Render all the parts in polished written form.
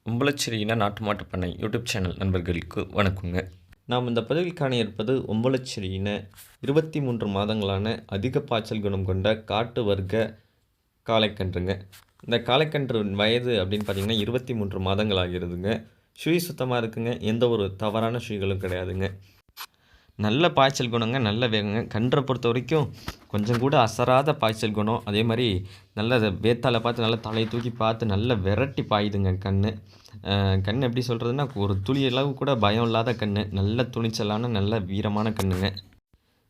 ஒம்பலச்சேரியின நாட்டு மாட்டுப் பண்ணை YouTube channel நண்பர்களுக்கு வணக்கங்க. நாம் இந்த பதிவில் காண இருப்பது ஒம்பலச்சேரியின 23 மாதங்களான அதிக பாய்ச்சல் குணம் கொண்ட காட்டு வர்க்க காளைக்கன்றுங்க. இந்த காளைக்கன்றின் வயது அப்படின்னு பார்த்தீங்கன்னா 23 மாதங்கள் ஆகிறதுங்க. சுழி சுத்தமாக இருக்குங்க. எந்த ஒரு தவறான சுழிகளும் கிடையாதுங்க. நல்ல பாய்ச்சல் குணங்க, நல்ல வேகங்க. கன்றை பொறுத்த வரைக்கும் கொஞ்சம் கூட அசராத பாய்ச்சல் குணம். அதே மாதிரி நல்ல வேத்தால பார்த்து நல்லா தலையை தூக்கி பார்த்து நல்லா விரட்டி பாயுதுங்க கன்று. கண் எப்படி சொல்கிறதுனா ஒரு துளி அளவு கூட பயம் இல்லாத கன்று. நல்ல துணிச்சலான நல்ல வீரமான கன்றுங்க.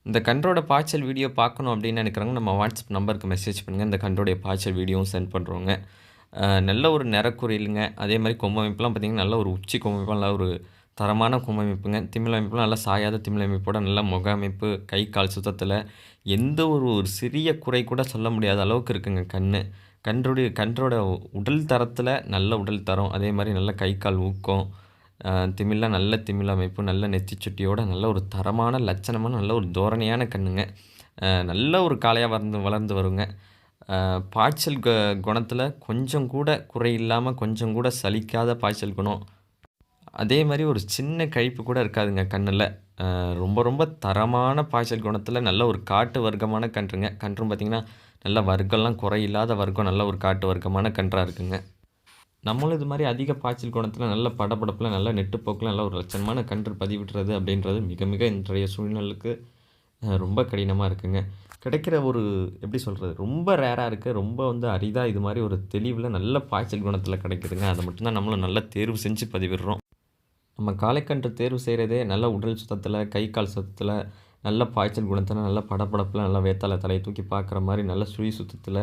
இந்த கன்றோட பாய்ச்சல் வீடியோ பார்க்கணும் அப்படின்னு நினைக்கிறவங்க நம்ம வாட்ஸ்அப் நம்பருக்கு மெசேஜ் பண்ணுங்கள். இந்த கன்றோடைய பாய்ச்சல் வீடியோவும் சென்ட் பண்ணுறோங்க. நல்ல ஒரு நிறக்குறியிலுங்க. அதே மாதிரி கொம்பமைப்புலாம் பார்த்திங்கன்னா நல்ல ஒரு உச்சி கொம்பமைப்பு, நல்ல ஒரு தரமான கொம்பமைப்புங்க. திமில் அமைப்புலாம் நல்லா சாயாத திமில் அமைப்போட நல்ல முக அமைப்பு, கை கால் சுத்தத்தில் எந்த ஒரு சிறிய குறை கூட சொல்ல முடியாத அளவுக்கு இருக்குங்க கன்று. கன்றோட உடல் தரத்தில் நல்ல உடல் தரம், அதே மாதிரி நல்ல கை கால் ஊக்கம், திமில்லாம் நல்ல திமில் அமைப்பு, நல்ல நெத்திச்சுட்டியோட நல்ல ஒரு தரமான லட்சணமான நல்ல ஒரு தோரணையான கன்றுங்க. நல்ல ஒரு காளையாக வளர்ந்து வருங்க. பாய்ச்சல் குணத்தில் கொஞ்சம் கூட குறை இல்லாமல், கொஞ்சம் கூட சலிக்காத பாய்ச்சல் குணம். அதே மாதிரி ஒரு சின்ன கழிப்பு கூட இருக்காதுங்க கண்ணில். ரொம்ப ரொம்ப தரமான பாய்ச்சல் குணத்தில் நல்ல ஒரு காட்டு வர்க்கமான கன்றுங்க. கன்றும் பார்த்திங்கன்னா நல்ல வர்க்கம்லாம் குறையில்லாத வர்க்கம், நல்ல ஒரு காட்டு வர்க்கமான கன்றாக இருக்குங்க. நம்மளும் இது மாதிரி அதிக பாய்ச்சல் குணத்தில் நல்ல படபடப்பில் நல்ல நெட்டுப்போக்கில் நல்ல ஒரு லட்சணமான கன்று பதிவிடுறது அப்படின்றது மிக மிக இன்றைய சூழ்நிலைக்கு ரொம்ப கடினமாக இருக்குங்க. கிடைக்கிற ஒரு எப்படி சொல்கிறது, ரொம்ப ரேராக இருக்குது. ரொம்ப அரிதாக இது மாதிரி ஒரு தெளிவில் நல்ல பாய்ச்சல் குணத்தில் கிடைக்குதுங்க. அதை மட்டும்தான் நம்மளும் நல்லா தேர்வு செஞ்சு பதிவிடுறோம். நம்ம காளைக்கன்று தேர்வு செய்கிறதே நல்ல உடல் சுத்தத்தில், கை கால் சுத்தத்தில், நல்ல பாய்ச்சல் குணத்தில், நல்ல படபடப்பில், நல்ல வேத்தால தலையை தூக்கி பார்க்குற மாதிரி நல்ல சுழி சுத்தத்தில்,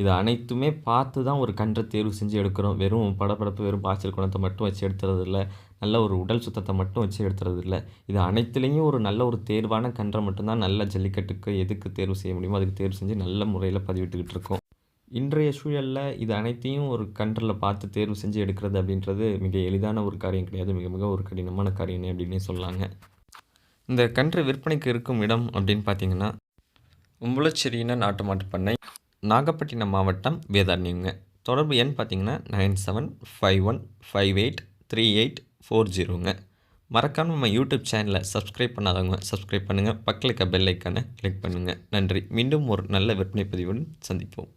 இது அனைத்துமே பார்த்து தான் ஒரு கன்றை தேர்வு செஞ்சு எடுக்கிறோம். வெறும் படபடப்பு, வெறும் பாய்ச்சல் குணத்தை மட்டும் வச்சு எடுத்துறது இல்லை. நல்ல ஒரு உடல் சுத்தத்தை மட்டும் வச்சு எடுத்துறது இல்லை. இது அனைத்துலேயும் ஒரு நல்ல ஒரு தேர்வான கன்றை மட்டும்தான் நல்ல ஜல்லிக்கட்டுக்கு எதுக்கு தேர்வு செய்ய முடியுமோ அதுக்கு தேர்வு செஞ்சு நல்ல முறையில் பதிவிட்டுக்கிட்டு இருக்கோம். இன்றைய சூழலில் இது அனைத்தையும் ஒரு கன்றில் பார்த்து தேர்வு செஞ்சு எடுக்கிறது அப்படின்றது மிக எளிதான ஒரு காரியம் கிடையாது. மிக மிக ஒரு கடினமான காரியம் அப்படின்னே சொல்லலாங்க. இந்த கன்று விற்பனைக்கு இருக்கும் இடம் அப்படின்னு பார்த்தீங்கன்னா ஒம்பலச்சேரியின நாட்டு மாட்டுப் பண்ணை, நாகப்பட்டினம் மாவட்டம், வேதாரண்யங்க. தொடர்பு எண் பார்த்தீங்கன்னா 9751583840ங்க. மறக்காமல் நம்ம யூடியூப் சேனலை சப்ஸ்கிரைப் பண்ணாதவங்க சப்ஸ்கிரைப் பண்ணுங்கள். பக்கத்தில் இருக்க பெல் ஐக்கானை கிளிக் பண்ணுங்கள். நன்றி. மீண்டும் ஒரு நல்ல விற்பனை பதிவுடன் சந்திப்போம்.